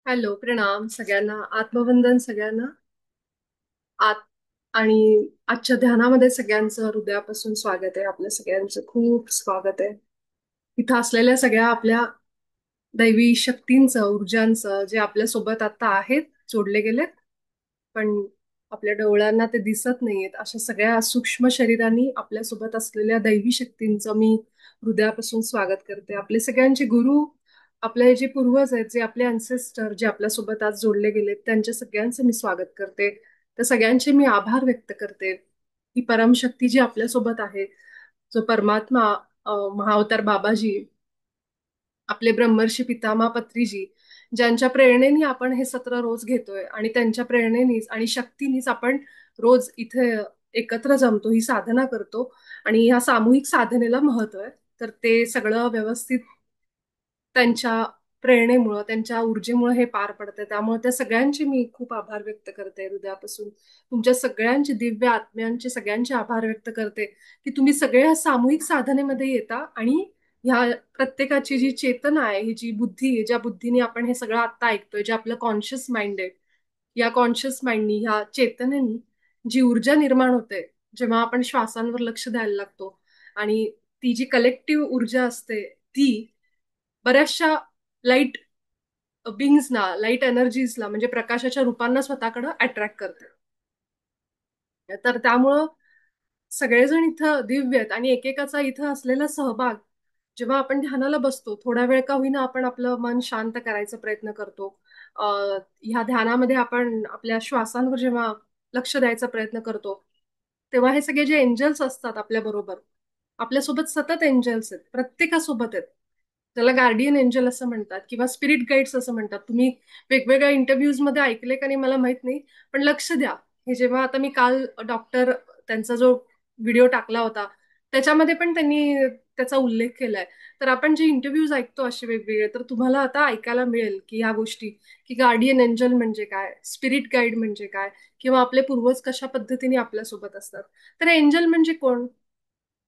Hello, प्रणाम सगळ्यांना. आत्मवंदन सगळ्यांना. आत आणि आजच्या ध्यानामध्ये सगळ्यांचं हृदयापासून स्वागत आहे. आपल्या सगळ्यांचं खूप स्वागत आहे. इथं असलेल्या सगळ्या आपल्या दैवी शक्तींचं, ऊर्जांचं जे आपल्या सोबत आता आहेत, जोडले गेलेत, पण आपल्या डोळ्यांना ते दिसत नाहीयेत, अशा सगळ्या सूक्ष्म शरीरांनी आपल्यासोबत असलेल्या दैवी शक्तींचं मी हृदयापासून स्वागत करते. आपले सगळ्यांचे गुरु, आपले जे पूर्वज आहेत, जे आपले अन्सेस्टर जे आपल्यासोबत आज जोडले गेलेत, त्यांच्या सगळ्यांचं मी स्वागत करते. त्या सगळ्यांचे मी आभार व्यक्त करते. ही परमशक्ती जी आपल्यासोबत आहे, जो परमात्मा, महाअवतार बाबाजी, आपले ब्रह्मर्षी पितामह पत्रीजी, ज्यांच्या प्रेरणेने आपण हे सत्र रोज घेतोय आणि त्यांच्या प्रेरणेनीच आणि शक्तीनीच आपण रोज इथे एकत्र जमतो, ही साधना करतो आणि ह्या सामूहिक साधनेला महत्व आहे. तर ते सगळं व्यवस्थित त्यांच्या प्रेरणेमुळं, त्यांच्या ऊर्जेमुळे हे पार पडतं. त्यामुळे त्या सगळ्यांचे मी खूप आभार व्यक्त करते हृदयापासून. तुमच्या सगळ्यांचे, दिव्य आत्म्यांचे सगळ्यांचे आभार व्यक्त करते की तुम्ही सगळे ह्या सामूहिक साधनेमध्ये येता आणि ह्या प्रत्येकाची जी चेतना आहे, ही जी बुद्धी आहे, ज्या बुद्धीने आपण हे सगळं आता ऐकतोय, जे आपलं कॉन्शियस माइंड आहे, या कॉन्शियस माइंडनी, ह्या चेतनेनी जी ऊर्जा निर्माण होते जेव्हा आपण श्वासांवर लक्ष द्यायला लागतो, आणि ती जी कलेक्टिव्ह ऊर्जा असते, ती बऱ्याचशा लाईट बिंग्सना, लाईट एनर्जीजला, म्हणजे प्रकाशाच्या रूपांना स्वतःकडे अट्रॅक्ट करते. तर त्यामुळं सगळेजण इथं दिव्य आहेत आणि एकेकाचा इथं असलेला सहभाग, जेव्हा आपण ध्यानाला बसतो, थोडा वेळ का होईना आपण आपलं मन शांत करायचा प्रयत्न करतो. ह्या ध्यानामध्ये आपण आपल्या श्वासांवर जेव्हा लक्ष द्यायचा प्रयत्न करतो, तेव्हा हे सगळे जे एंजल्स असतात आपल्या बरोबर, आपल्यासोबत सतत एंजल्स आहेत, प्रत्येकासोबत आहेत. त्याला गार्डियन एंजल असं म्हणतात किंवा स्पिरिट गाईड्स असं म्हणतात. तुम्ही वेगवेगळ्या इंटरव्ह्यूज मध्ये ऐकले का नाही मला माहित नाही, पण लक्ष द्या. हे जेव्हा आता मी काल डॉक्टर, त्यांचा जो व्हिडिओ टाकला होता, त्याच्यामध्ये पण त्यांनी त्याचा उल्लेख केलाय. तर आपण जे इंटरव्ह्यूज ऐकतो असे वेगवेगळे, तर तुम्हाला आता ऐकायला मिळेल की ह्या गोष्टी, की गार्डियन एंजल म्हणजे काय, स्पिरिट गाईड म्हणजे काय, किंवा आपले पूर्वज कशा पद्धतीने आपल्यासोबत असतात. तर एंजल म्हणजे कोण,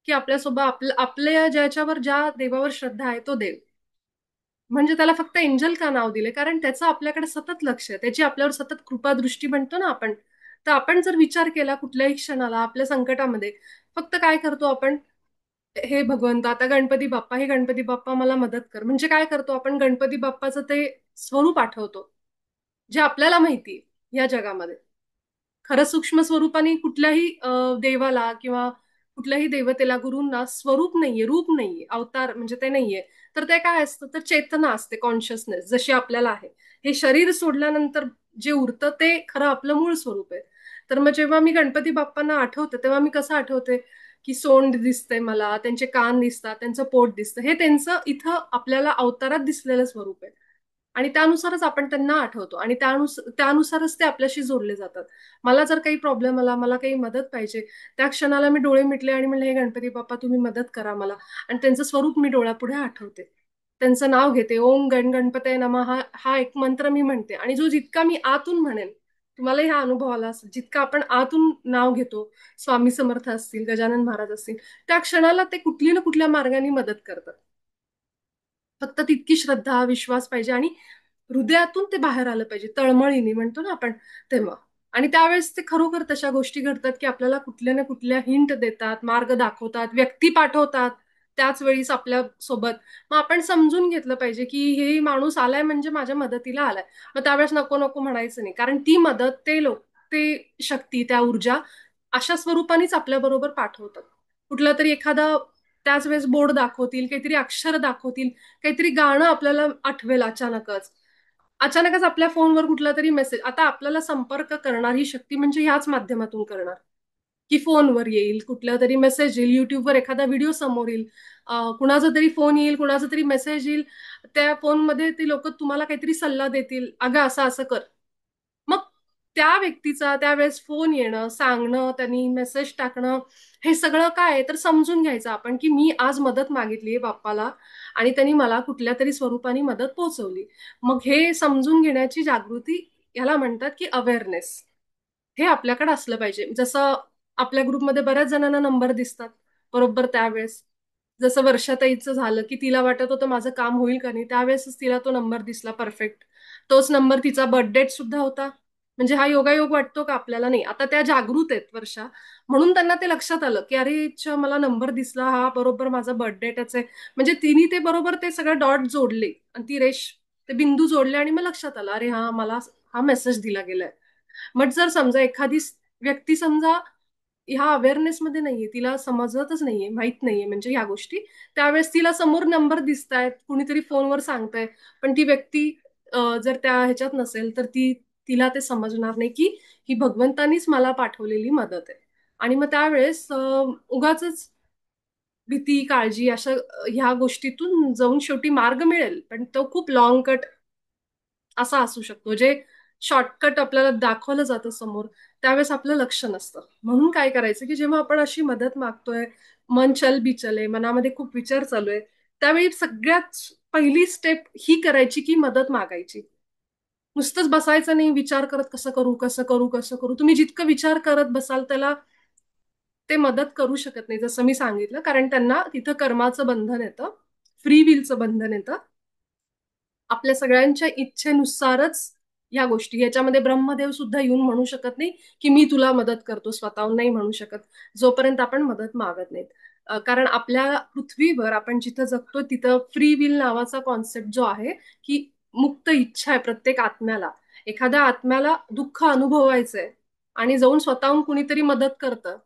की आपल्यासोबत आपल्या ज्याच्यावर, ज्या देवावर श्रद्धा आहे तो देव. म्हणजे त्याला फक्त एंजल का नाव दिले, कारण त्याचं आपल्याकडे सतत लक्ष आहे, त्याची आपल्यावर सतत कृपा दृष्टी म्हणतो ना आपण. तर आपण जर विचार केला कुठल्याही क्षणाला आपल्या संकटामध्ये, फक्त काय करतो आपण, हे भगवंत, आता गणपती बाप्पा, हे गणपती बाप्पा मला मदत कर, म्हणजे काय करतो आपण, गणपती बाप्पाचं ते स्वरूप आठवतो जे आपल्याला माहिती या जगामध्ये. खरं सूक्ष्म स्वरूपाने कुठल्याही देवाला किंवा कुठल्याही देवतेला, गुरूंना स्वरूप नाहीये, रूप नाहीये, अवतार म्हणजे ते नाहीये. तर ते काय असतं, तर चेतना असते, कॉन्शियसनेस जशी आपल्याला आहे. हे शरीर सोडल्यानंतर जे उरतं ते खरं आपलं मूळ स्वरूप आहे. तर मग जेव्हा मी गणपती बाप्पांना आठवते, तेव्हा मी कसं आठवते, की सोंड दिसते मला, त्यांचे कान दिसतात, त्यांचं पोट दिसतं, हे त्यांचं इथं आपल्याला अवतारात दिसलेलं स्वरूप आहे. आणि त्यानुसारच आपण त्यांना आठवतो आणि त्यानुसारच ते आपल्याशी जोडले जातात. मला जर काही प्रॉब्लेम आला, मला काही मदत पाहिजे, त्या क्षणाला मी डोळे मिटले आणि म्हणले, हे गणपती बाप्पा तुम्ही मदत करा मला, आणि त्यांचं स्वरूप मी डोळ्यापुढे आठवते, त्यांचं नाव घेते, ओम गण गणपतये नमः, हा हा एक मंत्र मी म्हणते. आणि जो जितका मी आतून म्हणेन, तुम्हालाही हा अनुभव आला असेल, जितका आपण आतून नाव घेतो, स्वामी समर्थ असतील, गजानन महाराज असतील, त्या क्षणाला ते कुठली ना कुठल्या मार्गाने मदत करतात. फक्त तितकी श्रद्धा, विश्वास पाहिजे आणि हृदयातून ते बाहेर आलं पाहिजे, तळमळीने म्हणतो ना आपण, तेव्हा. आणि त्यावेळेस ते खरोखर तशा गोष्टी घडतात की आपल्याला कुठल्या ना कुठल्या हिंट देतात, मार्ग दाखवतात, व्यक्ती पाठवतात त्याच वेळीस आपल्या सोबत. मग आपण समजून घेतलं पाहिजे की हे माणूस आलाय म्हणजे माझ्या मदतीला आलाय. मग त्यावेळेस नको नको म्हणायचं नाही, कारण ती मदत, ते लोक, ते शक्ती, त्या ऊर्जा अशा स्वरूपानेच आपल्या बरोबर पाठवतात. कुठलं तरी एखादा त्याच वेळेस बोर्ड दाखवतील, काहीतरी अक्षर दाखवतील, काहीतरी गाणं आपल्याला आठवेल अचानकच. अचानकच आपल्या फोनवर कुठला तरी मेसेज, आता आपल्याला संपर्क करणार ही शक्ती म्हणजे ह्याच माध्यमातून करणार, की फोनवर येईल, कुठला तरी मेसेज येईल, युट्यूबवर एखादा व्हिडिओ समोर येईल, कुणाचा तरी फोन येईल, कुणाचा तरी मेसेज येईल, त्या फोनमध्ये ती लोक तुम्हाला काहीतरी सल्ला देतील, अगं असं असं कर. मग त्या व्यक्तीचा त्यावेळेस फोन येणं, सांगणं, त्यांनी मेसेज टाकणं, हे सगळं काय आहे, तर समजून घ्यायचं आपण की मी आज मदत मागितली आहे बाप्पाला आणि त्यांनी मला कुठल्या तरी स्वरूपाने मदत पोहोचवली. मग हे समजून घेण्याची जागृती, याला म्हणतात की अवेअरनेस. हे आपल्याकडे असलं पाहिजे. जसं आपल्या ग्रुपमध्ये बऱ्याच जणांना नंबर दिसतात बरोबर त्यावेळेस, जसं वर्षाताईचं झालं की तिला वाटत होतं माझं काम होईल का नाही, त्यावेळेसच तिला तो नंबर दिसला परफेक्ट. तोच नंबर तिचा बर्थ डेट सुद्धा होता. म्हणजे हा योगायोग वाटतो का आपल्याला? नाही. आता त्या जागृत आहेत वर्षा, म्हणून त्यांना ते लक्षात आलं की अरे अच्छा, मला नंबर दिसला, हा बरोबर माझा बर्थ डेटच आहे. म्हणजे तिने ते बरोबर ते सगळं डॉट जोडले आणि ती रेष, ते बिंदू जोडले आणि मग लक्षात आलं अरे हा मला हा मेसेज दिला गेलाय. मग जर समजा एखादी व्यक्ती समजा ह्या अवेअरनेसमध्ये नाहीये, तिला समजतच नाहीये, माहित नाहीये म्हणजे ह्या गोष्टी, त्यावेळेस तिला समोर नंबर दिसतायत, कुणीतरी फोनवर सांगताय, पण ती व्यक्ती जर त्या ह्याच्यात नसेल तर तिला ते समजणार नाही की ही भगवंतानीच मला पाठवलेली मदत आहे. आणि मग त्यावेळेस उगाचच भीती, काळजी अशा ह्या गोष्टीतून जाऊन शेवटी मार्ग मिळेल, पण तो खूप लॉंग कट असा असू शकतो, जे शॉर्टकट आपल्याला दाखवलं जातं समोर, त्यावेळेस आपलं लक्ष नसतं. म्हणून काय करायचं की जेव्हा आपण अशी मदत मागतोय, मन चल बिचल आहे, मनामध्ये खूप विचार चालू आहे, त्यावेळी सगळ्यात पहिली स्टेप ही करायची की मदत मागायची. नुसतंच बसायचं नाही विचार करत कसं करू कसं करू कसं करू. तुम्ही जितकं विचार करत बसाल त्याला ते मदत करू शकत नाही, जसं मी सांगितलं, कारण त्यांना तिथं कर्माचं बंधन येतं, फ्री विलचं बंधन येतं. आपल्या सगळ्यांच्या इच्छेनुसारच या गोष्टी, याच्यामध्ये ब्रह्मदेव सुद्धा येऊन म्हणू शकत नाही की मी तुला मदत करतो, स्वतःहून नाही म्हणू शकत जोपर्यंत आपण मदत मागत नाहीत. कारण आपल्या पृथ्वीवर आपण जिथं जगतो तिथं फ्री विल नावाचा कॉन्सेप्ट जो आहे की मुक्त इच्छा आहे प्रत्येक आत्म्याला. एखाद्या आत्म्याला दुःख अनुभवायचंय आणि जाऊन स्वतःहून कुणीतरी मदत करतं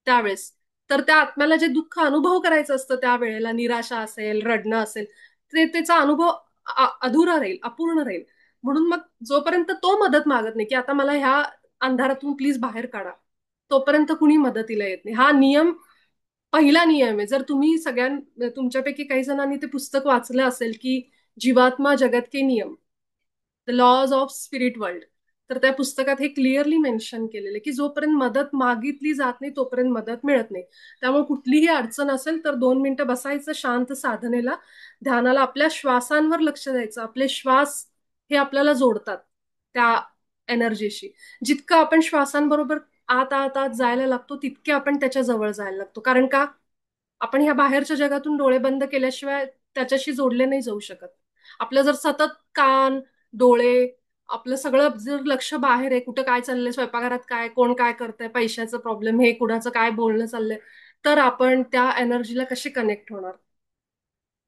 त्यावेळेस, तर त्या आत्म्याला जे दुःख अनुभव करायचं असतं त्यावेळेला, निराशा असेल, रडणं असेल, ते त्याचा अनुभव अधुरा राहील, अपूर्ण राहील. म्हणून मग जोपर्यंत तो मदत मागत नाही की आता मला ह्या अंधारातून प्लीज बाहेर काढा, तोपर्यंत कुणी मदतीला येत नाही. हा नियम, पहिला नियम आहे. जर तुम्ही तुमच्यापैकी काही जणांनी ते पुस्तक वाचलं असेल की जीवात्मा जगत के नियम, the laws of spirit world, तर त्या पुस्तकात हे क्लिअरली मेन्शन केलेलं की जोपर्यंत मदत मागितली जात नाही तोपर्यंत मदत मिळत नाही. त्यामुळे कुठलीही अडचण असेल तर 2 मिनिटं बसायचं शांत साधनेला, ध्यानाला, आपल्या श्वासांवर लक्ष द्यायचं. आपले श्वास हे आपल्याला जोडतात त्या एनर्जीशी. जितकं आपण श्वासांबरोबर आत आत आत जायला लागतो तितके आपण त्याच्या जवळ जायला लागतो. कारण का? आपण ह्या बाहेरच्या जगातून डोळे बंद केल्याशिवाय त्याच्याशी जोडले नाही जाऊ शकत. आपलं जर सतत कान, डोळे, आपलं सगळं जर लक्ष बाहेर आहे, कुठं काय चाललंय, स्वयंपाकघरात काय, कोण काय करतंय, पैशाचं प्रॉब्लेम, हे कुणाचं काय बोलणं चाललंय, तर आपण त्या एनर्जीला कसे कनेक्ट होणार?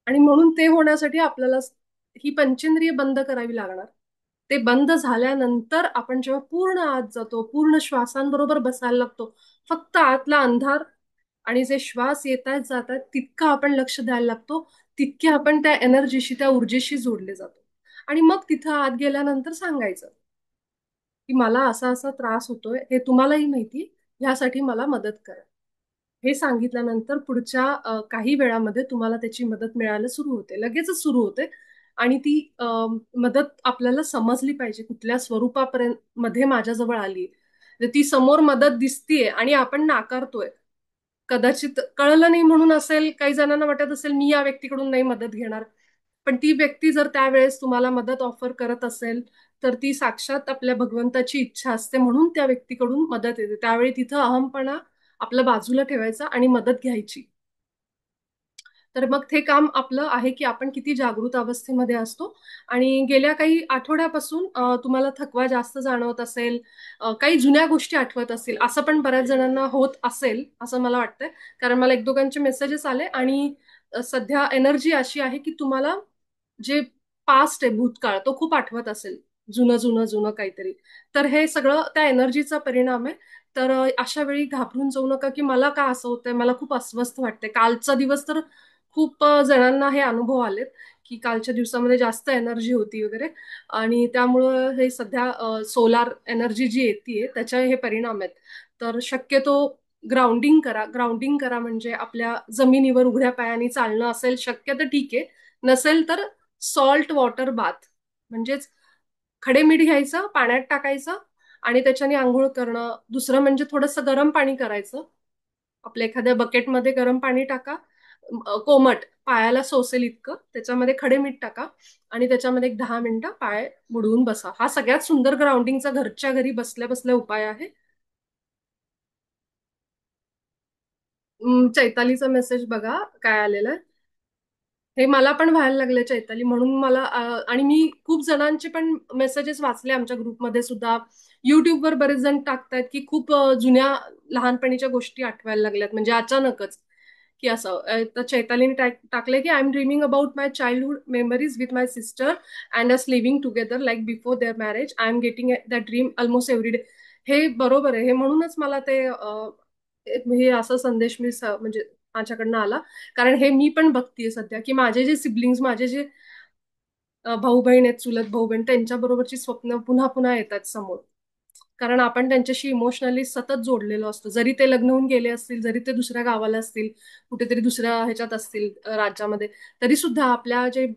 आणि म्हणून ते होण्यासाठी आपल्याला ही पंचेंद्रिय बंद करावी लागणार. ते बंद झाल्यानंतर आपण जेव्हा पूर्ण आत जातो, पूर्ण श्वासांबरोबर बसायला लागतो, फक्त आतला अंधार आणि जे श्वास येत आहेत जात आहेत तितकं आपण लक्ष द्यायला लागतो, तितके आपण त्या एनर्जीशी, त्या ऊर्जेशी जोडले जातो. आणि मग तिथं आत गेल्यानंतर सांगायचं की मला असा असा त्रास होतोय, हे तुम्हालाही माहिती, ह्यासाठी मला मदत करा. हे सांगितल्यानंतर पुढच्या काही वेळामध्ये तुम्हाला त्याची मदत मिळायला सुरू होते, लगेचच सुरू होते. आणि ती मदत आपल्याला समजली पाहिजे कुठल्या स्वरूपापर्यंत मध्ये माझ्याजवळ आली. तर ती समोर मदत दिसतीये आणि आपण नाकारतोय. कदाचित कळलं नाही म्हणून असेल, काही जणांना वाटत असेल मी या व्यक्तीकडून नाही मदत घेणार, पण ती व्यक्ती जर त्यावेळेस तुम्हाला मदत ऑफर करत असेल तर ती साक्षात आपल्या भगवंताची इच्छा असते, म्हणून त्या व्यक्तीकडून मदत येते. त्यावेळी तिथं अहमपणा आपल्या बाजूला ठेवायचा आणि मदत घ्यायची. तर मग ते काम आपलं आहे की आपण किती जागृत अवस्थेमध्ये असतो. आणि गेल्या काही आठवड्यापासून तुम्हाला थकवा जास्त जाणवत असेल, काही जुन्या गोष्टी आठवत असतील, असं पण बऱ्याच जणांना होत असेल असं मला वाटतंय. कारण मला एक दोघांचे मेसेजेस आले आणि सध्या एनर्जी अशी आहे की तुम्हाला जे पास्ट आहे, भूतकाळ, तो खूप आठवत असेल, जुनं जुनं जुनं काहीतरी. तर हे सगळं त्या एनर्जीचा परिणाम आहे. तर अशा वेळी घाबरून जाऊ नका की मला का असं होतंय, मला खूप अस्वस्थ वाटतंय. कालचा दिवस तर खूप जणांना हे अनुभव आलेत की कालच्या दिवसामध्ये जास्त एनर्जी होती वगैरे, आणि त्यामुळं हे सध्या सोलार एनर्जी जी येते त्याचे हे परिणाम आहेत. तर शक्यतो ग्राउंडिंग करा. ग्राउंडिंग करा म्हणजे आपल्या जमिनीवर उघड्या पायाने चालणं असेल शक्य तर ठीक आहे, नसेल तर सॉल्ट वॉटर बाथ, म्हणजेच खडे मीठ घ्यायचं, पाण्यात टाकायचं आणि त्याच्याने आंघोळ करणं. दुसरं म्हणजे थोडंसं गरम पाणी करायचं, आपल्या एखाद्या बकेटमध्ये गरम पाणी टाका, कोमट, पायाला सोसेल इतकं, त्याच्यामध्ये खडे मीठ टाका आणि त्याच्यामध्ये एक 10 मिनिटं पाय बुडवून बसा. हा सगळ्यात सुंदर ग्राउंडिंगचा घरच्या घरी बसल्या बसल्या उपाय आहे. चैतालीचा मेसेज बघा काय आलेला आहे. हे मला पण व्हायला लागले चैताली, म्हणून मला आणि मी खूप जणांचे पण मेसेजेस वाचले आमच्या ग्रुपमध्ये सुद्धा. युट्यूबवर बरेच जण टाकतायत की खूप जुन्या लहानपणीच्या गोष्टी आठवायला लागल्यात, म्हणजे अचानकच की असं तर चैतालीने टाकलंय की I am dreaming about my childhood memories with my sister and us living together like before their marriage. I am getting that dream almost every day. हे बरोबर आहे, हे म्हणूनच मला ते हे असं संदेश म्हणजे माझ्याकडनं आला. कारण हे मी पण बघतीये सध्या की माझे जे सिबलिंग्स, माझे जे भाऊ बहीण आहेत, चुलत भाऊ बहीण, त्यांच्या बरोबरची स्वप्न पुन्हा पुन्हा येतात समोर. कारण आपण त्यांच्याशी इमोशनली सतत जोडलेलो असतो, जरी ते लग्न होऊन गेले असतील, जरी ते दुसऱ्या गावाला असतील, कुठेतरी दुसऱ्या ह्याच्यात असतील राज्यामध्ये, तरी सुद्धा आपल्या जे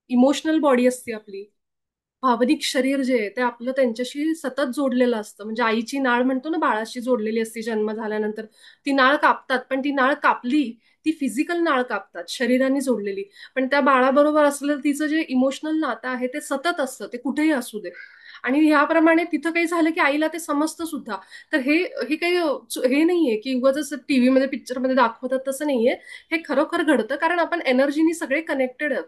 इमोशनल बॉडी असते आपली, भावनिक शरीर जे आहे ते आपलं त्यांच्याशी सतत जोडलेलं असतं. म्हणजे आईची नाळ म्हणतो ना, बाळाशी जोडलेली असते जन्म झाल्यानंतर. ती नाळ कापतात, पण ती नाळ कापली, ती फिजिकल नाळ कापतात शरीराने जोडलेली. पण त्या बाळाबरोबर असलेलं तिचं जे इमोशनल नातं आहे ते सतत असतं, ते कुठेही असू दे. आणि ह्याप्रमाणे तिथं काही झालं की आईला ते समजतं सुद्धा. तर हे हे काही हे नाहीये की उगाच टीव्ही मध्ये पिक्चर मध्ये दाखवतात तसं नाहीये. हे खरोखर घडतं, कारण आपण एनर्जीनी सगळे कनेक्टेड आहोत.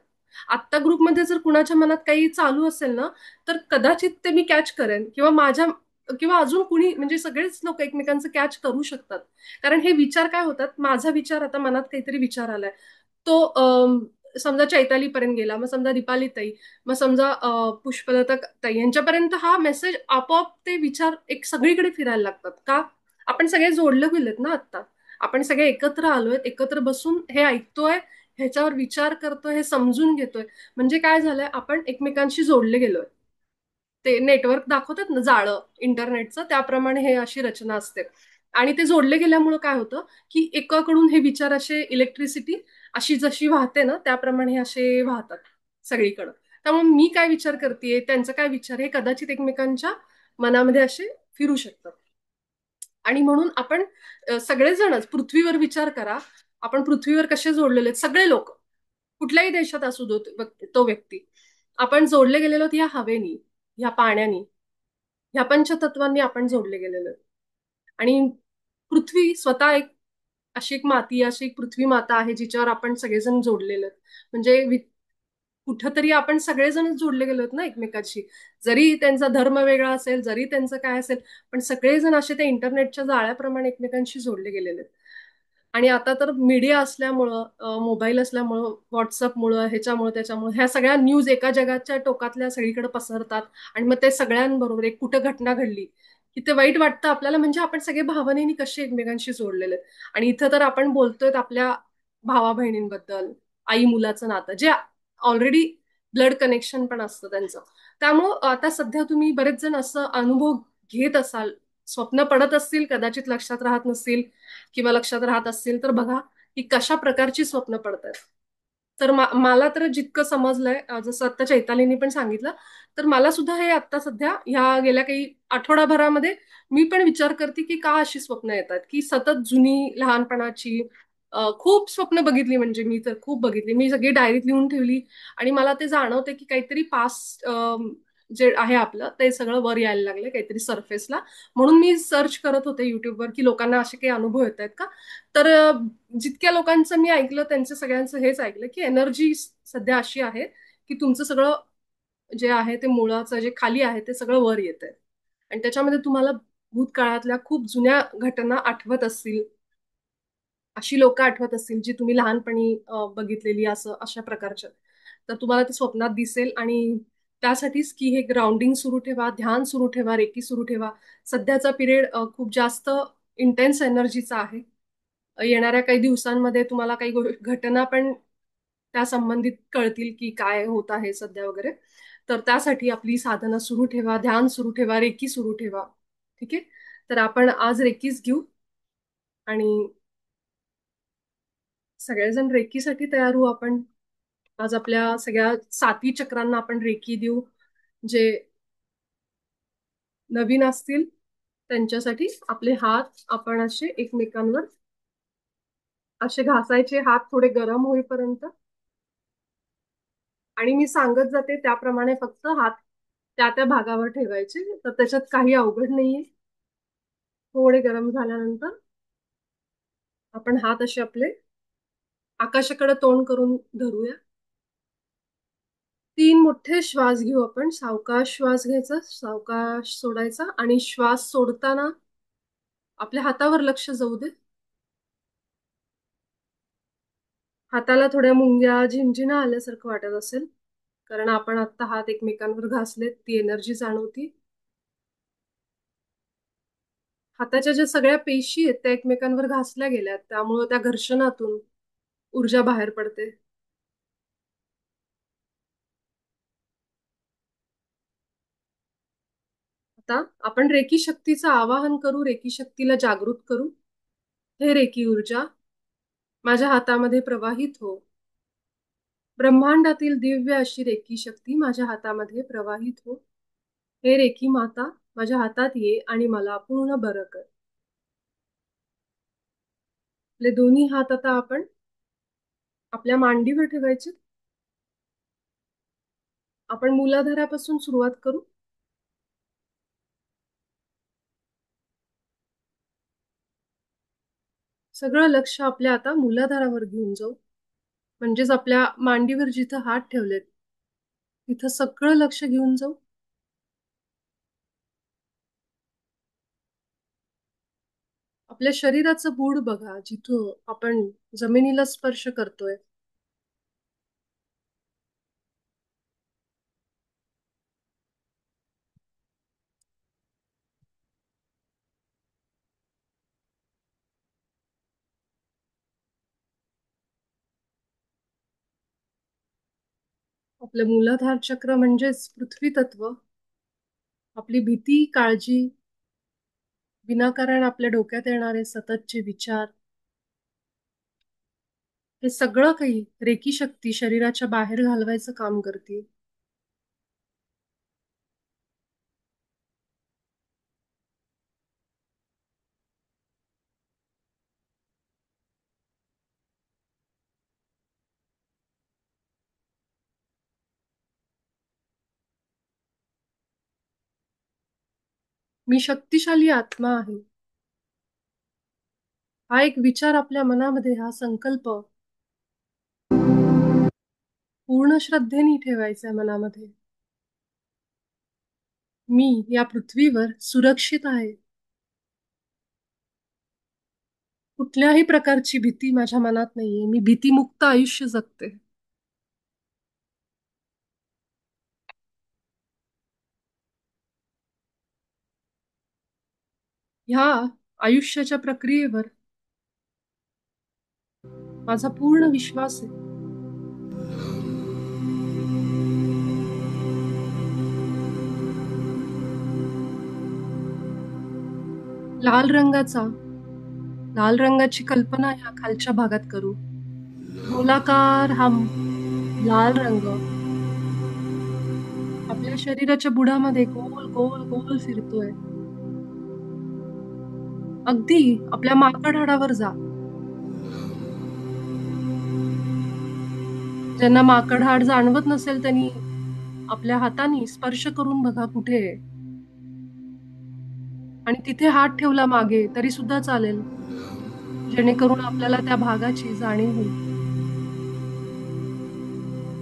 आत्ता ग्रुपमध्ये जर कुणाच्या मनात काही चालू असेल ना, तर कदाचित ते मी कॅच करेन, किंवा माझ्या किंवा अजून कुणी, म्हणजे सगळेच लोक एकमेकांचं कॅच करू शकतात. कारण हे विचार काय होतात, माझा विचार आता मनात काहीतरी विचार आलाय, तो समजा चैताली पर्यंत गेला, मग समजा दीपाली ताई, मग समजा पुष्पलता ताई यांच्यापर्यंत हा मेसेज आपोआप ते विचार एक सगळीकडे फिरायला लागतात. का? आपण सगळे जोडले गेलेत ना आता. आपण सगळे एकत्र आलोय, एकत्र बसून हे ऐकतोय, ह्याच्यावर विचार करतोय, हे समजून घेतोय. म्हणजे काय झालंय, आपण एकमेकांशी जोडले गेलोय. ते नेटवर्क दाखवतात ना जाळं इंटरनेटचं, त्याप्रमाणे हे अशी रचना असते. आणि ते जोडले गेल्यामुळे काय होतं, की एकाकडून हे विचार असे इलेक्ट्रिसिटी अशी जशी वाहते ना, त्याप्रमाणे हे असे वाहतात सगळीकडं. त्यामुळे मी काय विचार करतेय, त्यांचा काय विचार, हे कदाचित एकमेकांच्या मनामध्ये असे फिरू शकतात. आणि म्हणून आपण सगळेजणच पृथ्वीवर विचार करा. आपण पृथ्वीवर कसे जोडलेले आहेत सगळे लोक, कुठल्याही देशात असू दो तो व्यक्ती, आपण जोडले गेलेलो आहोत या हवेनी, या पाण्यानी, ह्या पंचतत्वांनी आपण जोडले गेलेलो आहे. आणि पृथ्वी स्वतः एक अशी एक माती, अशी एक पृथ्वी माता आहे जिच्यावर आपण सगळेजण जोडलेलो आहेत. म्हणजे कुठंतरी आपण सगळेजण जोडले गेलो ना एकमेकांशी. जरी त्यांचा धर्म वेगळा असेल, जरी त्यांचं काय असेल, पण सगळेजण असे त्या इंटरनेटच्या जाळ्याप्रमाणे एकमेकांशी जोडले गेलेले आहेत. आणि आता तर मीडिया असल्यामुळं, मोबाईल असल्यामुळं, व्हॉट्सअपमुळं, ह्याच्यामुळं त्याच्यामुळं ह्या सगळ्या न्यूज एका जगाच्या टोकातल्या सगळीकडे पसरतात. आणि मग ते सगळ्यांबरोबर एक कुठं घटना घडली की ते वाईट वाटतं आपल्याला, म्हणजे आपण सगळे भावनेनी कसे एकमेकांशी जोडलेले आहेत. आणि इथं तर आपण बोलतोय आपल्या भावा बहिणींबद्दल, आई मुलाचं नातं, जे ऑलरेडी ब्लड कनेक्शन पण असतं त्यांचं. त्यामुळं आता सध्या तुम्ही बरेच जण असं अनुभव घेत असाल, स्वप्न पडत असतील, कदाचित लक्षात राहत नसतील, किंवा लक्षात राहत असतील तर बघा की कशा प्रकारची स्वप्न पडतात. तर मला तर जितकं समजलंय, जसं आता चैतालीने पण सांगितलं, तर मला सुद्धा हे आता सध्या ह्या गेल्या काही आठवडाभरामध्ये मी पण विचार करते की का अशी स्वप्न येतात, की सतत जुनी लहानपणाची खूप स्वप्न बघितली, म्हणजे मी तर खूप बघितली, मी सगळी डायरीत लिहून ठेवली. आणि मला ते जाणवते की काहीतरी पास्ट जे आहे आपलं ते सगळं वर यायला लागलं काहीतरी सरफेसला. म्हणून मी सर्च करत होते युट्यूबवर की लोकांना असे काही अनुभव येत आहेत का. तर जितक्या लोकांचं मी ऐकलं त्यांचं सगळ्यांचं हेच ऐकलं की एनर्जी सध्या अशी आहे की तुमचं सगळं जे आहे ते मुळाचं जे खाली आहे ते सगळं वर येत आहे. आणि त्याच्यामध्ये तुम्हाला भूतकाळातल्या खूप जुन्या घटना आठवत असतील, अशी लोक आठवत असतील जी तुम्ही लहानपणी बघितलेली, असं अशा प्रकारच्या, तर तुम्हाला ते स्वप्नात दिसेल. आणि त्यासाठीच की हे ग्राउंडिंग सुरू ठेवा, ध्यान सुरू ठेवा, रेकी सुरू ठेवा. सध्याचा पिरियड खूप जास्त इंटेन्स एनर्जीचा आहे. येणाऱ्या काही दिवसांमध्ये तुम्हाला काही घटना पण त्या संबंधित कळतील की काय होत आहे सध्या वगैरे. तर त्यासाठी आपली साधना सुरू ठेवा, ध्यान सुरू ठेवा, रेकी सुरू ठेवा. ठीक आहे. तर आपण आज रेकीच घेऊ. आणि सगळेजण रेकीसाठी तयार होऊ आपण. आज आपल्या सगळ्या सातवी चक्रांना आपण रेकी देऊ. जे नवीन असतील त्यांच्यासाठी आपले हात आपण असे एकमेकांवर असे घासायचे, हात थोडे गरम होईपर्यंत. आणि मी सांगत जाते त्याप्रमाणे फक्त हात त्या त्या भागावर ठेवायचे, तर त्याच्यात काही अवघड नाहीये. थोडे गरम झाल्यानंतर आपण हात असे आपले आकाशाकडे तोंड करून धरूया. 3 मोठे श्वास घेऊ आपण. सावकाश श्वास घ्यायचा, सावकाश सोडायचा आणि श्वास सोडताना आपल्या हातावर लक्ष जाऊ दे. हाताला थोड्या मुंग्या, झिंझिण्या आल्यासारखं वाटत असेल, कारण आपण आता हात एकमेकांवर घासलेत, ती एनर्जी जाणवती. हाताच्या ज्या सगळ्या पेशी आहेत त्या एकमेकांवर घासल्या गेल्यात, त्यामुळे त्या घर्षणातून ऊर्जा बाहेर पडते. आता आपण रेकी शक्तीचं आवाहन करू, रेकी शक्तीला जागृत करू. हे रेकी ऊर्जा माझ्या हातामध्ये प्रवाहित हो. ब्रह्मांडातील दिव्य अशी रेकी शक्ती माझ्या हातामध्ये प्रवाहित हो. हे रेकी माता माझ्या हातात ये आणि मला पूर्ण बरं कर. आपले दोन्ही हात आता आपण आपल्या मांडीवर ठेवायचे. आपण मूलाधारापासून सुरुवात करू. सगळं लक्ष आपल्या आता मूलाधारावर घेऊन जाऊ. म्हणजेच आपल्या मांडीवर जिथं हात ठेवलेत तिथं सगळं लक्ष घेऊन जाऊ. आपल्या शरीराचं बूड बघा, जिथून आपण जमिनीला स्पर्श करतोय. आपलं मूलाधार चक्र म्हणजेच पृथ्वी तत्व. आपली भीती, काळजी, विनाकारण आपल्या डोक्यात येणारे सततचे विचार, हे सगळं काही रेकी शक्ती शरीराच्या बाहेर घालवायचं काम करते. मी शक्तिशाली आत्मा आहे. हा एक विचार आपल्या मनामध्ये, हा संकल्प पूर्ण श्रद्धेने ठेवायचा मनामध्ये. मी या पृथ्वीवर सुरक्षित आहे. कुठल्याही प्रकारची भीती माझ्या मनात नाहीये. मी भीतीमुक्त आयुष्य जगते. ह्या आयुष्याच्या प्रक्रियेवर माझा पूर्ण विश्वास आहे. लाल रंगाचा लाल रंगाची कल्पना ह्या खालच्या भागात करू. गोलाकार हा लाल रंग आपल्या शरीराच्या बुडामध्ये गोल गोल गोल फिरतोय. अगदी आपल्या माकड हाडावर जा. ज्यांना माकड हाड जाणवत नसेल त्यांनी आपल्या हाताने स्पर्श करून बघा कुठे आहे. आणि तिथे हात ठेवला मागे तरी सुद्धा चालेल, जेणेकरून आपल्याला त्या भागाची जाणीव होईल.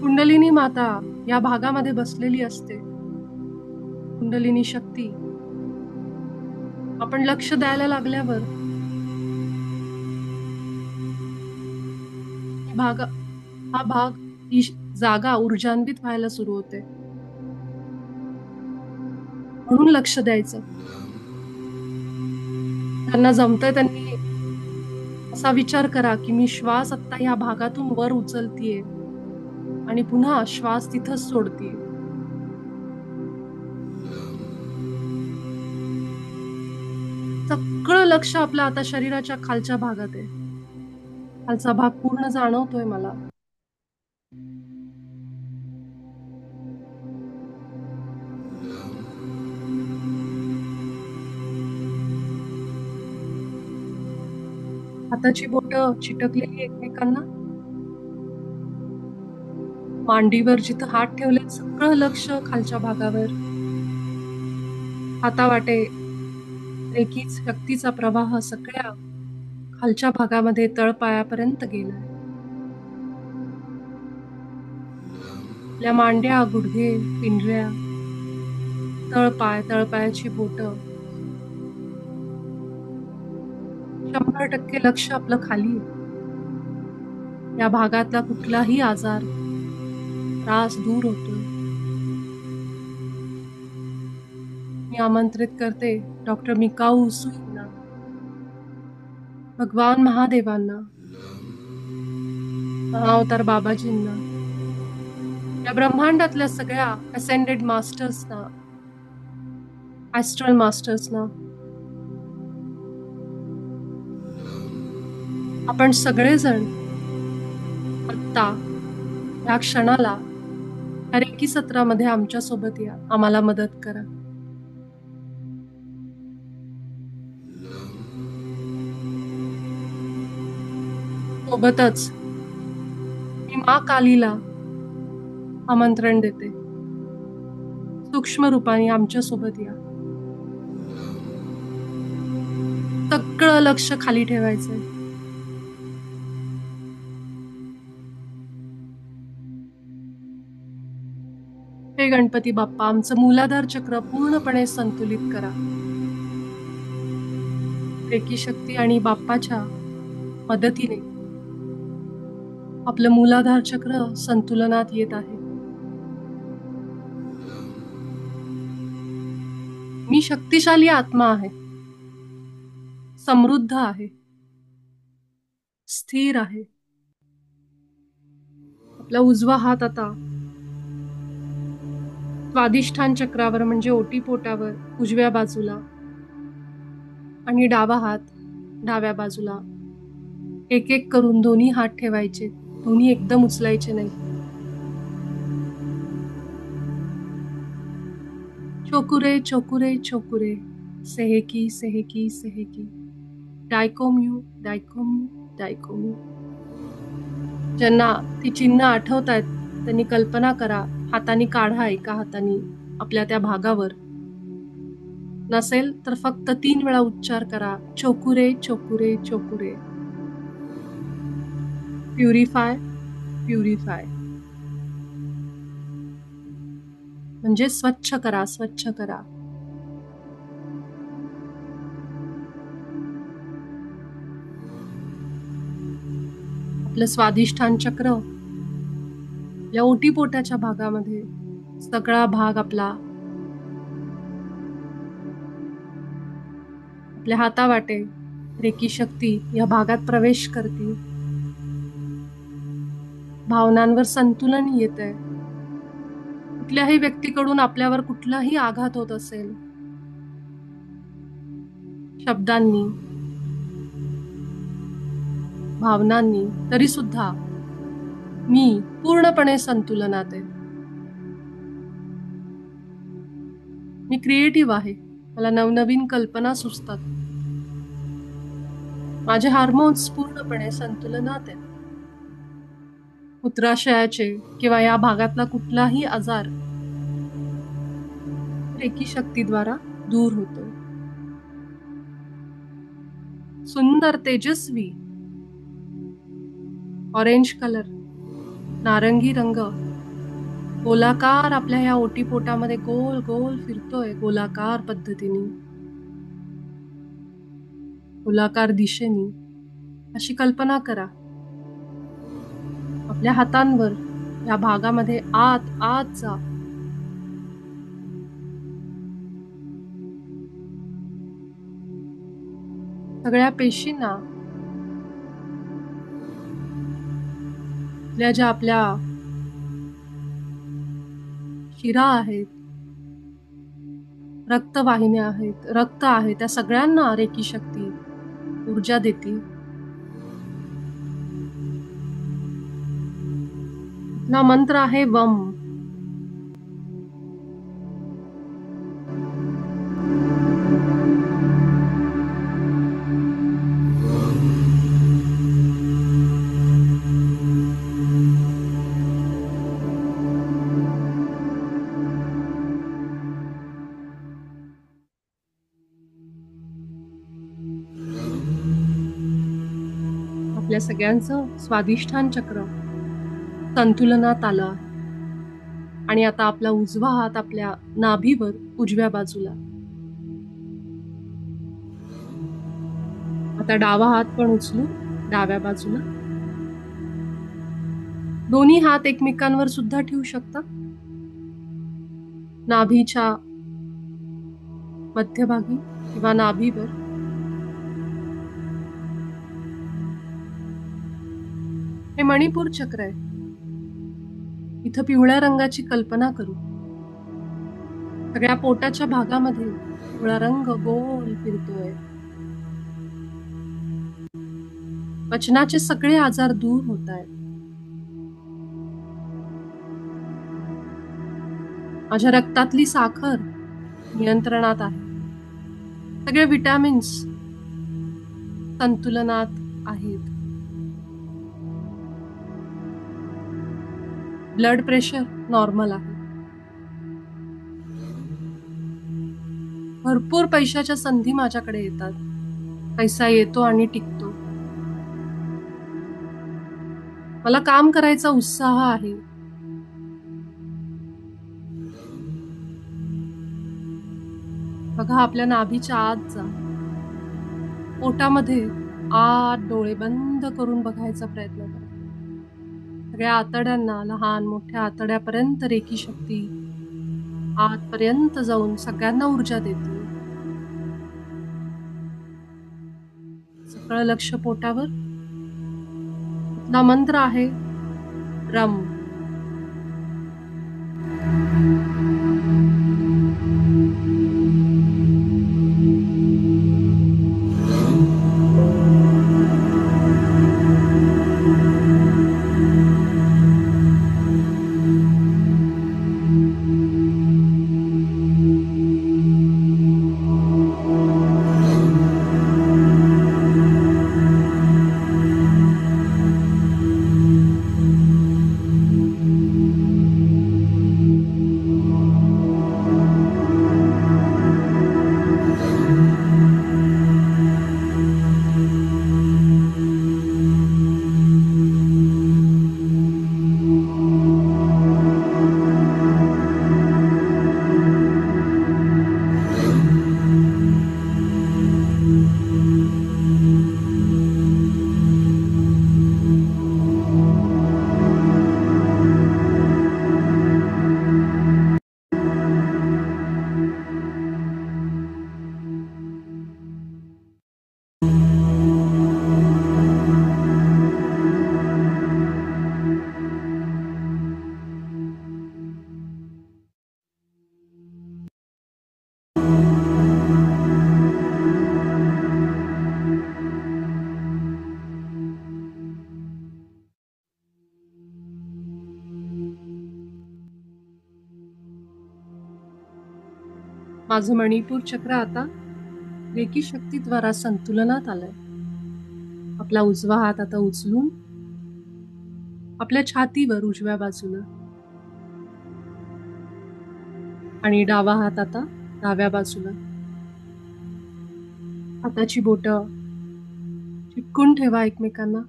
कुंडलिनी माता या भागामध्ये बसलेली असते. कुंडलिनी शक्ती आपण लक्ष द्यायला लागल्यावर भाग हा भाग ही जागा ऊर्जान्वित व्हायला सुरू होते. म्हणून लक्ष द्यायचं. त्यांना जमतंय त्यांनी असा विचार करा की मी श्वास आता या भागातून वर उचलतीये आणि पुन्हा श्वास तिथंच सोडतीये. सगळं लक्ष आपलं आता शरीराच्या खालच्या भागात आहे. खालचा भाग पूर्ण जाणवतोय मला. हाताची बोटं चिटकलेली एकमेकांना. मांडीवर जिथं हात ठेवले सगळं लक्ष खालच्या भागावर. हातावाटे रेकीच शक्तीचा प्रवाह सगळ्या खालच्या भागामध्ये तळपायापर्यंत गेलाय. आपल्या मांड्या, गुडघे, पिंजऱ्या, तळपाय, तळपायाची बोटं, 100% लक्ष आपलं खाली आहे. या भागातला कुठलाही आजार, त्रास दूर होतोय. मी आमंत्रित करते डॉक्टर मिकाऊ उसुईंना, भगवान महादेवांना, महाअवतार बाबाजींना, या ब्रह्मांडातल्या सगळ्या असेंडेड मास्टर्सना, ॲस्ट्रल मास्टर्सना. आपण सगळेजण आत्ता या क्षणाला या रेकी सत्रामध्ये आमच्या सोबत या, आम्हाला मदत करा. सोबतच मी मा कालीला आमंत्रण देते, सूक्ष्म रूपाने आमच्या सोबत या. सगळं लक्ष खाली ठेवायचंय. हे गणपती बाप्पा, आमचं मूलाधार चक्र पूर्णपणे संतुलित करा. रेकी शक्ती आणि बाप्पाच्या मदतीने आपलं मूलाधार चक्र संतुलनात येत आहे. मी शक्तिशाली आत्मा आहे, समृद्ध आहे, स्थिर आहे. आपला उजवा हात आता स्वादिष्ठान चक्रावर म्हणजे ओटीपोटावर उजव्या बाजूला आणि डावा हात डाव्या बाजूला. एक एक करून दोन्ही हात ठेवायचे, दोन्ही एकदम उचलायचे नाही. चोकुरे चोकुरे चोकुरे, सेहेकी सेहेकी सेहेकी, डायकोम्यू डायकोम्यू डायकोम्यू. ज्यांना ती चिन्ह आठवत आहेत त्यांनी कल्पना करा, हाताने काढा एका हाताने आपल्या त्या भागावर. नसेल तर फक्त 3 वेळा उच्चार करा, चोकुरे चोकुरे चोकुरे. प्युरिफाय प्युरिफाय म्हणजे स्वच्छ करा, स्वच्छ करा. आपलं स्वादिष्ठान चक्र या ओटीपोटाच्या भागामध्ये सगळा भाग आपला आपल्या हातावाटे रेकी शक्ती या भागात प्रवेश करते. भावनांवर संतुलन येतंय. कुठल्याही व्यक्तीकडून आपल्यावर कुठलाही आघात होत असेल, शब्दांनी, भावनांनी, तरी सुद्धा मी पूर्णपणे संतुलनात आहे. मी क्रिएटिव्ह आहे, मला नवनवीन कल्पना सुचतात. माझे हार्मोन्स पूर्णपणे संतुलनात आहेत. मूत्राशयाचे किंवा या भागातला कुठलाही आजार रेकी शक्तीद्वारा दूर होतो. सुंदर तेजस्वी ऑरेंज कलर, नारंगी रंग गोलाकार आपल्या ह्या ओटीपोटामध्ये गोल गोल फिरतोय. गोलाकार पद्धतीने, गोलाकार दिशेने अशी कल्पना करा. आपल्या हातांवर या भागामध्ये आत आत जा. सगळ्या पेशींना, ज्या आपल्या शिरा आहेत, रक्तवाहिन्या आहेत, रक्त आहे, त्या सगळ्यांना रेकी शक्ती ऊर्जा देते. आपला मंत्र आहे वम. आपल्या सगळ्यांचं स्वादिष्ठान चक्र संतुलनात आलं आहे. आणि आता आपला उजवा हात आपल्या नाभीवर उजव्या बाजूला. आता डावा हात पण उचलू डाव्या बाजूला. दोन्ही हात एकमेकांवर सुद्धा ठेवू शकता. नाभीच्या मध्यभागी किंवा नाभीवर. हे मणिपूर चक्र आहे. इथं पिवळ्या रंगाची कल्पना करू. सगळ्या पोटाच्या भागामध्ये पिवळा रंग गोल फिरतोय. पचनाचे सगळे आजार दूर होत आहेत. माझ्या रक्तातली साखर नियंत्रणात आहे. सगळे विटॅमिन्स संतुलनात आहेत. ब्लड प्रेशर नॉर्मल आहे. भरपूर पैशाच्या संधी माझ्याकडे येतात. पैसा येतो आणि टिकतो. मला काम करायचा उत्साह आहे. बघा, आपल्या नाभीच्या आत जा. पोटामध्ये आत डोळे बंद करून बघायचा प्रयत्न करा. सगळ्या आतड्यांना, लहान मोठ्या आतड्यापर्यंत रेकी शक्ती आतपर्यंत जाऊन सगळ्यांना ऊर्जा देते. सगळं लक्ष पोटावर. इथला मंत्र आहे रम. माझं मणिपूर चक्र आता रेकी शक्तीद्वारा संतुलनात आलंय. आपला उजवा हात आता उचलून आपल्या छातीवर उजव्या बाजूला आणि डावा हात आता डाव्या बाजूला. हाताची बोटं चिटकून ठेवा एकमेकांना.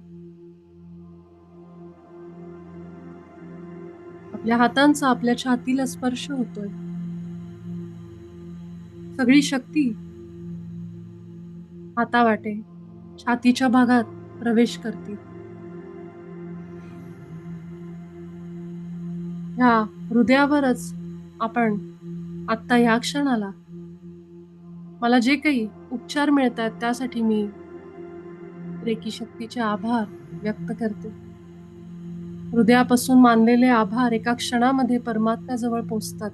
आपल्या हातांचा आपल्या छातीला स्पर्श होतोय. सगळी शक्ती हातावाटे छातीच्या भागात प्रवेश करते. ह्या हृदयावरच आपण आत्ता ह्या क्षणाला मला जे काही उपचार मिळत आहेत त्यासाठी मी रेकी शक्तीचे आभार व्यक्त करते. हृदयापासून मानलेले आभार एका क्षणामध्ये परमात्म्याजवळ पोचतात.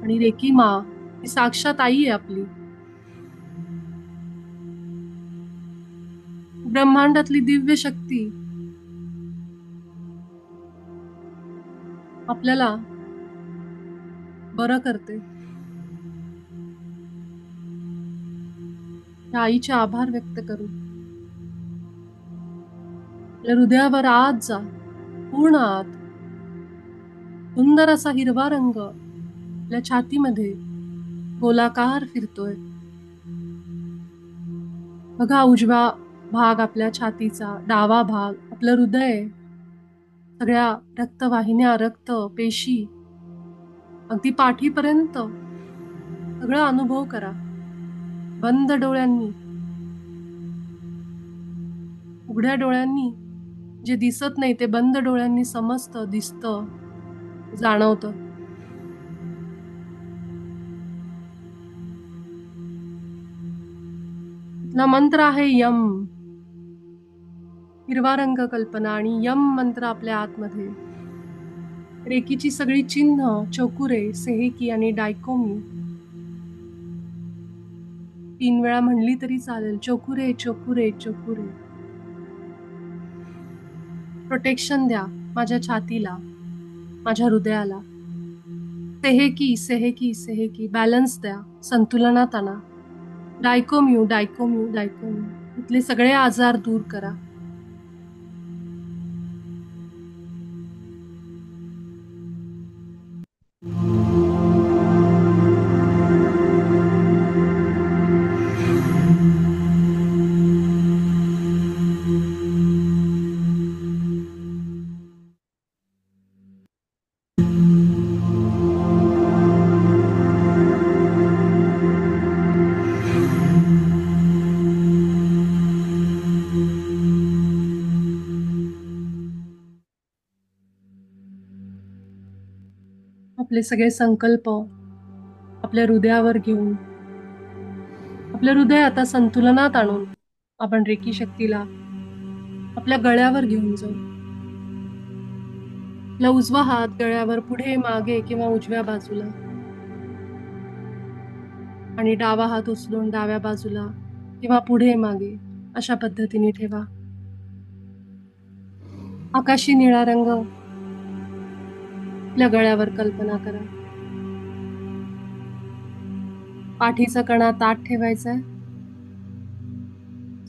आणि रेकी मा ही साक्षात आई आहे आपली. ब्रह्मांडातली दिव्य शक्ती आपल्याला बरं करते. त्या आईचे आभार व्यक्त करू. आपल्या हृदयावर आत जा, पूर्ण आत. सुंदर असा हिरवा रंग आपल्या छातीमध्ये गोलाकार फिरतोय. बघा, उजव्या भाग आपल्या छातीचा, डावा भाग, आपलं हृदय, सगळ्या रक्तवाहिन्या, रक्त, पेशी, अगदी पाठीपर्यंत सगळं अनुभव करा. बंद डोळ्यांनी, उघड्या डोळ्यांनी जे दिसत नाही ते बंद डोळ्यांनी समजतं, दिसतं, जाणवतं. इथला मंत्र आहे यम. हिरवा रंग कल्पना आणि यम मंत्र आपल्या आतमध्ये. रेकीची सगळी चिन्ह, चोकुरे, सेहेकी आणि डायकोमी 3 वेळा म्हणली तरी चालेल. चोकुरे, चोकुरे, चोकुरे. प्रोटेक्शन द्या माझ्या छातीला, माझ्या हृदयाला. सेहेकी, सेहेकी, सेहेकी. बॅलन्स द्या, संतुलनात आणा. डायकोम्यू, डायकोम्यू, डायकोम्यू. इथले सगळे आजार दूर करा. आपले सगळे संकल्प आपल्या हृदयावर घेऊन, आपलं हृदय आता संतुलनात आणून आपण रेकी शक्तीला आपल्या गळ्यावर घेऊन जाऊ. आपला उजवा हात गळ्यावर पुढे, मागे किंवा उजव्या बाजूला, आणि डावा हात उचलून डाव्या बाजूला किंवा पुढे, मागे अशा पद्धतीने ठेवा. आकाशी निळा रंग आपल्या गळ्यावर कल्पना करा. पाठीचा कणा ताठ ठेवायचा आहे.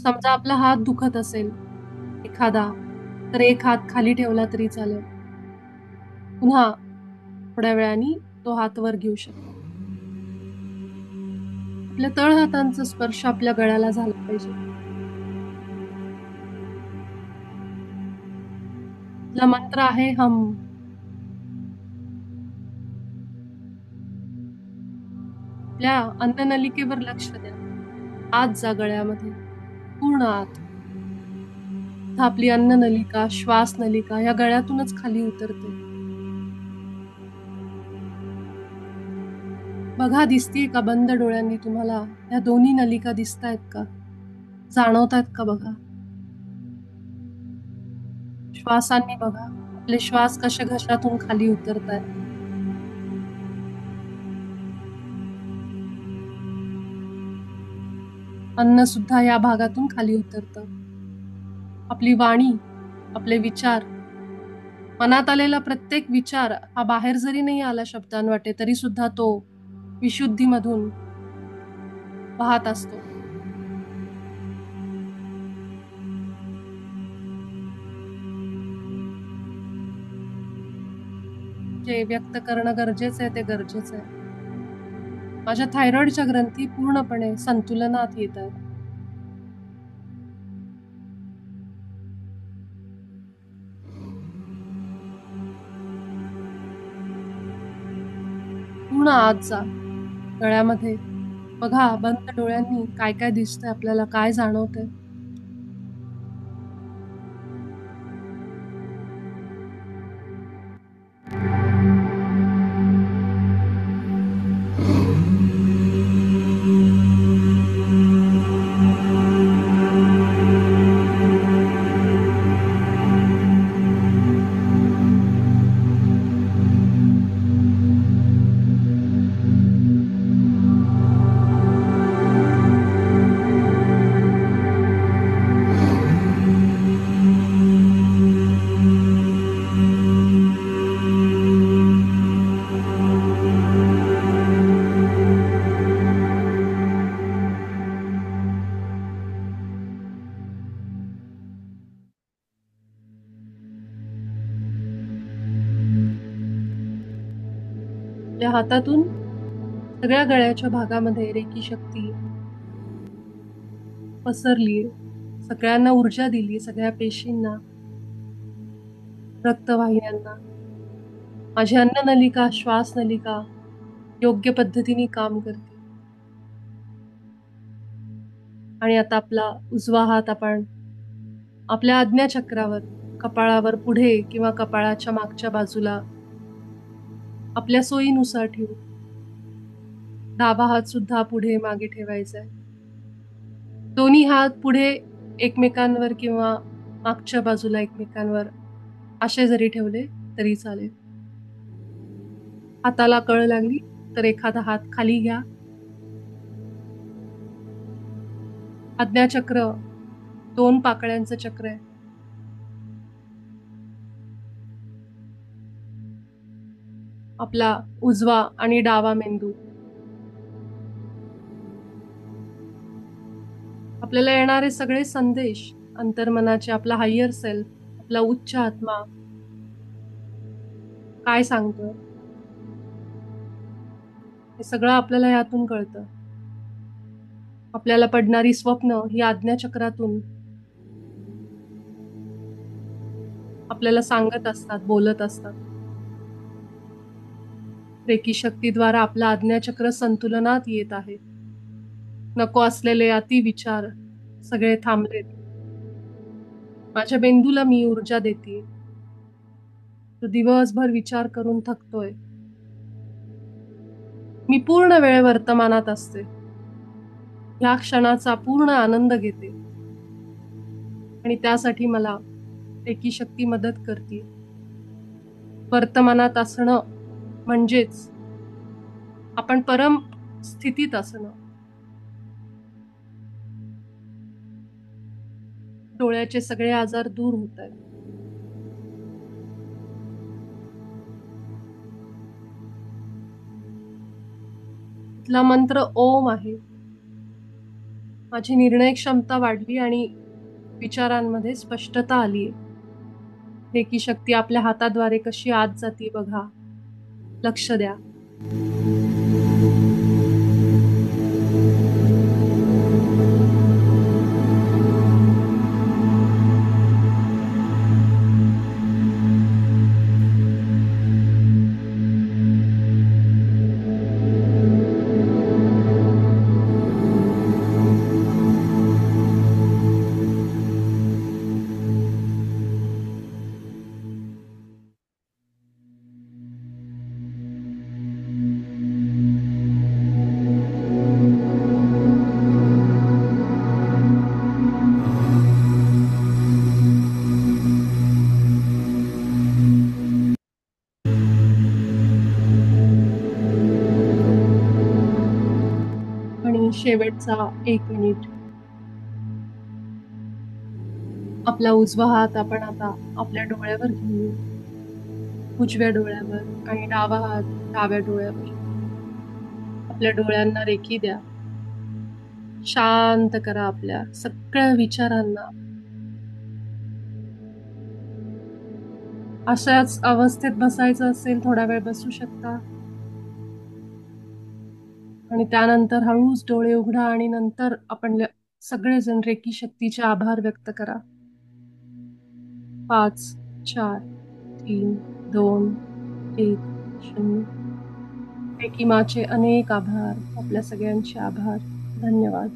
समजा आपला हात दुखत असेल एखादा, तर एक हात खाली ठेवला तरी चालेल. पुन्हा थोड्या वेळाने तो हात वर घेऊ शकतो. आपल्या तळहातांचा स्पर्श आपल्या गळ्याला झाला पाहिजे. आपला मंत्र आहे हम. आपल्या अन्ननलिकेवर लक्ष द्या. आत जा गळ्यामध्ये, पूर्ण आत. आपली अन्ननलिका, श्वास नलिका या गळ्यातूनच खाली उतरते. बघा, दिसतीये का बंद डोळ्यांनी तुम्हाला या दोन्ही नलिका दिसतायत का, जाणवतायत का बघा. श्वासांनी बघा, आपले श्वास कसे घशातून खाली उतरतायत. अन्न सुद्धा या भागातून खाली उतरतं. आपली वाणी, आपले विचार, मनात आलेला प्रत्येक विचार हा बाहेर जरी नाही आला शब्दांवाटे तरी सुद्धा तो विशुद्धीमधून वाहत असतो. जे व्यक्त करणं गरजेचं आहे ते गरजेचं आहे. माझ्या थायरॉइडच्या ग्रंथी पूर्णपणे संतुलनात येत आहेत. पूर्ण आत जा गळ्यामध्ये. बघा बंद डोळ्यांनी काय काय दिसतंय आपल्याला, काय जाणवतंय. आपल्या हातातून सगळ्या गळ्याच्या भागामध्ये रेकी शक्ती पसरलीये. सगळ्यांना ऊर्जा दिली, सगळ्या पेशींना, रक्तवाहिन्यांना. माझी अन्ननलिका, श्वासनलिका योग्य पद्धतीने काम करते. आणि आता आपला उजवा हात आपण आपल्या आज्ञाचक्रावर, कपाळावर पुढे किंवा कपाळाच्या मागच्या बाजूला आपल्या सोयीनुसार ठेवू. डावा हात सुद्धा पुढे मागे ठेवायचा आहे. दोन्ही हात पुढे एकमेकांवर किंवा मागच्या बाजूला एकमेकांवर असे जरी ठेवले तरी चालेल. हाताला कळ लागली तर एखादा हात खाली घ्या. आज्ञाचक्र 2 पाकळ्यांचं चक्र आहे. आपला उजवा आणि डावा मेंदू. आपल्याला येणारे सगळे संदेश, अंतर्मनाचे, आपला हायर सेल्फ, आपला उच्च आत्मा काय सांगतोय हे सगळं आपल्याला यातून कळतं. आपल्याला पडणारी स्वप्न ही आज्ञाचक्रातून आपल्याला सांगत असतात, बोलत असतात. रेकी शक्तीद्वारा आपला आज्ञाचक्र संतुलनात येत आहे. नको असलेले अतिविचार सगळे थांबलेत. माझ्या मेंदूला मी ऊर्जा देते. तो दिवसभर विचार करून थकतोय. मी पूर्ण वेळ वर्तमानात असते. ह्या क्षणाचा पूर्ण आनंद घेते. आणि त्यासाठी मला रेकी शक्ती मदत करते. वर्तमानात असणं म्हणजेच आपण परम स्थितीत असणं. डोळ्याचे सगळे आजार दूर होत आहेत. इथला मंत्र ओम आहे. माझी निर्णय क्षमता वाढली आणि विचारांमध्ये स्पष्टता आली. रेकी शक्ती आपल्या हाताद्वारे कशी आत जाते बघा. लक्ष द्या. आणि शेवटचा 1 मिनिट. आपला उजवा हात आपण आता आपल्या डोळ्यावर घेऊ. उजव्या डोळ्यावर आणि डावा हात डाव्या डोळ्यावर. आपल्या डोळ्यांना रेखी द्या. शांत करा आपल्या सगळ्या विचारांना. अशाच अवस्थेत बसायचं असेल थोडा वेळ बसू शकता. आणि त्यानंतर हळूच डोळे उघडा आणि नंतर आपण सगळेजण रेकी शक्तीचे आभार व्यक्त करा. 5, 4, 3, 2, 1, 0. रेकी माचे अनेक आभार. आपल्या सगळ्यांचे आभार. धन्यवाद.